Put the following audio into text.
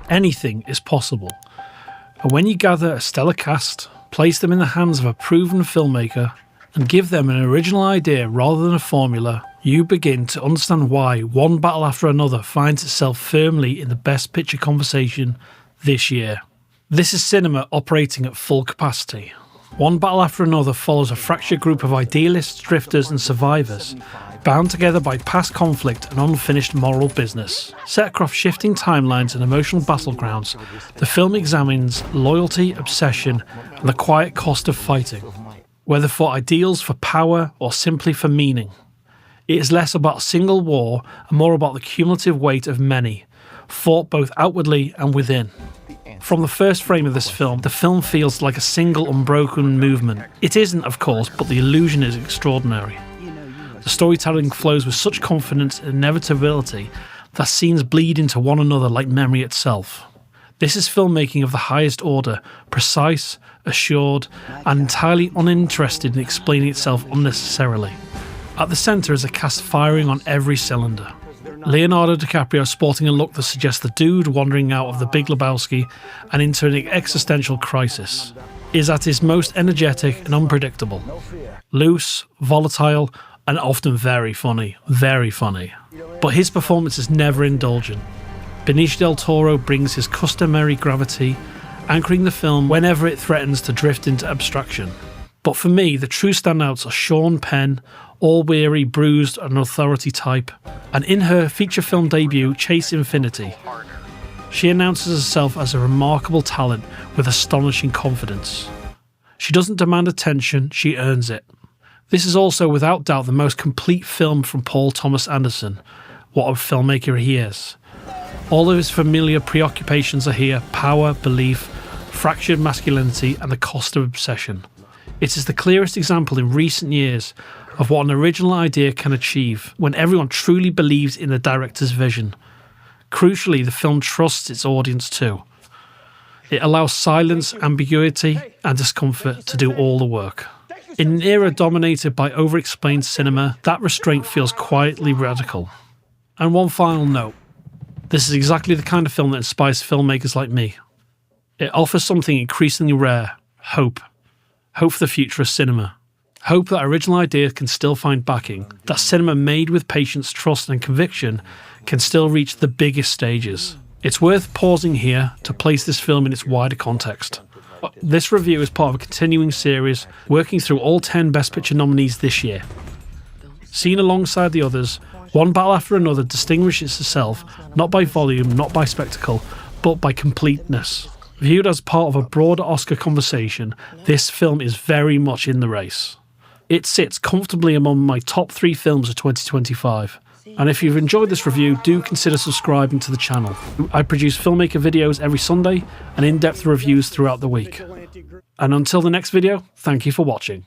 Anything is possible. And when you gather a stellar cast, place them in the hands of a proven filmmaker, and give them an original idea rather than a formula, you begin to understand why One Battle After Another finds itself firmly in the Best Picture conversation this year. This is cinema operating at full capacity. One Battle After Another follows a fractured group of idealists, drifters and survivors, bound together by past conflict and unfinished moral business. Set across shifting timelines and emotional battlegrounds, the film examines loyalty, obsession and the quiet cost of fighting, whether for ideals, for power or simply for meaning. It is less about a single war and more about the cumulative weight of many, fought both outwardly and within. From the first frame of this film, the film feels like a single unbroken movement. It isn't, of course, but the illusion is extraordinary. The storytelling flows with such confidence and inevitability that scenes bleed into one another like memory itself. This is filmmaking of the highest order, precise, assured, and entirely uninterested in explaining itself unnecessarily. At the centre is a cast firing on every cylinder. Leonardo DiCaprio sporting a look that suggests the dude wandering out of The Big Lebowski and into an existential crisis, is at his most energetic and unpredictable. Loose, volatile, and often very funny. But his performance is never indulgent. Benicio del Toro brings his customary gravity, anchoring the film whenever it threatens to drift into abstraction. But for me, the true standouts are Sean Penn, all-weary, bruised, and authority type, and in her feature film debut, Chase Infinity, she announces herself as a remarkable talent with astonishing confidence. She doesn't demand attention, she earns it. This is also without doubt the most complete film from Paul Thomas Anderson. What a filmmaker he is. All of his familiar preoccupations are here: power, belief, fractured masculinity, and the cost of obsession. It is the clearest example in recent years of what an original idea can achieve when everyone truly believes in the director's vision. Crucially, the film trusts its audience too. It allows silence, ambiguity, and discomfort to do all the work. In an era dominated by over-explained cinema, that restraint feels quietly radical. And one final note. This is exactly the kind of film that inspires filmmakers like me. It offers something increasingly rare: hope. Hope for the future of cinema. Hope that original ideas can still find backing, that cinema made with patience, trust and conviction can still reach the biggest stages. It's worth pausing here to place this film in its wider context. This review is part of a continuing series working through all 10 Best Picture nominees this year. Seen alongside the others, One Battle After Another distinguishes itself not by volume, not by spectacle, but by completeness. Viewed as part of a broader Oscar conversation, this film is very much in the race. It sits comfortably among my top 3 films of 2025. And if you've enjoyed this review, do consider subscribing to the channel. I produce filmmaker videos every Sunday and in-depth reviews throughout the week. And until the next video, thank you for watching.